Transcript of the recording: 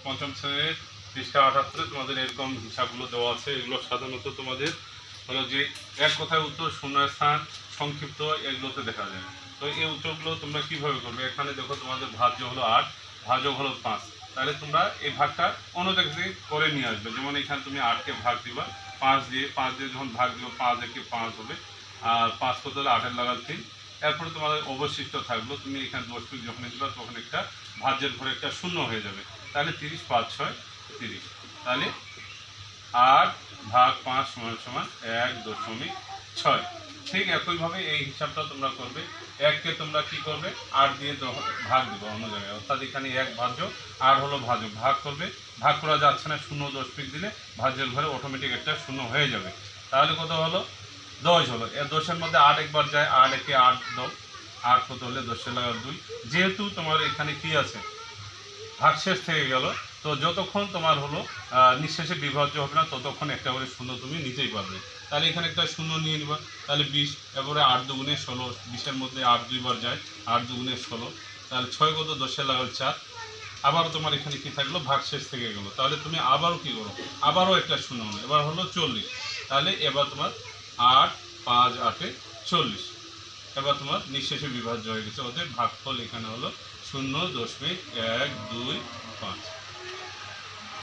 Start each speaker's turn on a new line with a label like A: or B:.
A: পঞ্চম শ্রেণীর পৃষ্ঠা 78 তোমাদের এরকম হিসাবগুলো দেওয়া আছে। এগুলো সাধারণত তোমাদের হলো যে এক কথায় উত্তর, শূন্যস্থান, সংক্ষিপ্ত, এগুলোতে দেখা যায়। তো এই উত্তরগুলো তোমরা কীভাবে করবে? এখানে দেখো তোমাদের ভাজ্য হলো 8, ভাজক হলো 5। তাহলে তোমরা এই ভাগটা অন্য জায়গা করে নিয়ে আসবে। যেমন এখানে তুমি 8কে ভাগ দিবা 5 দিয়ে, 5 দিয়ে যখন ভাগ দিবা 5 একে 5 হবে, আর 5 কত হলে 8-এর লাগাল 3। এরপরে তোমাদের অবশিষ্ট থাকলো, তুমি এখানে 10 পিস যখন দিবা তখন একটা ভাজ্যের ঘরে একটা শূন্য হয়ে যাবে। তাহলে 30, 5, 6, 30। তাহলে 8 ভাগ 5 সমান সমান 1.6। ঠিক একইভাবে এই হিসাবটা তোমরা করবে। 1কে তোমরা কি করবে? 8 দিয়ে ভাগ দেবো অন্য জায়গায়, অর্থাৎ এখানে 1 ভাজ্য, আর হলো ভাজক, ভাগ করবে। ভাগ করা যাচ্ছে না, 0 10 পিক দিলে ভাজ্যের ঘরে অটোমেটিক একটা শূন্য হয়ে যাবে। তাহলে কত হলো? 10 হলো। এর 10-এর মধ্যে 8 একবার যায়, 8 একে 8 দাও, 8 কত হলে 10-এর লাগা 2। যেহেতু তোমার এখানে কি আছে, ভাগশেষ থেকে গেল, তো যতক্ষণ তোমার হলো নিঃশেষে বিভাজ্য হবে না ততক্ষণ একটা করে শূন্য তুমি নিতেই পারবে। তাহলে এখানে একটা শূন্য নিয়ে নিবা। তাহলে 20, এরপরে 8 দুগুণে 16, 20-এর মধ্যে 8 দুইবার যায়, 8 দুগুণে 16। তাহলে 6 কত? 10-এর লাগাল 4। আবারও তোমার এখানে কি থাকলো? ভাগশেষ থেকে গেলো। তাহলে তুমি আবারও কি করো? আবারও একটা শূন্য হলো, এবার হলো 40। তাহলে এবার তোমার 8, 5, 8-এ 40। এবার তোমার নিঃশেষে বিভাজ্য হয়ে গেছে। ওদের ভাগফল এখানে হলো 0.125।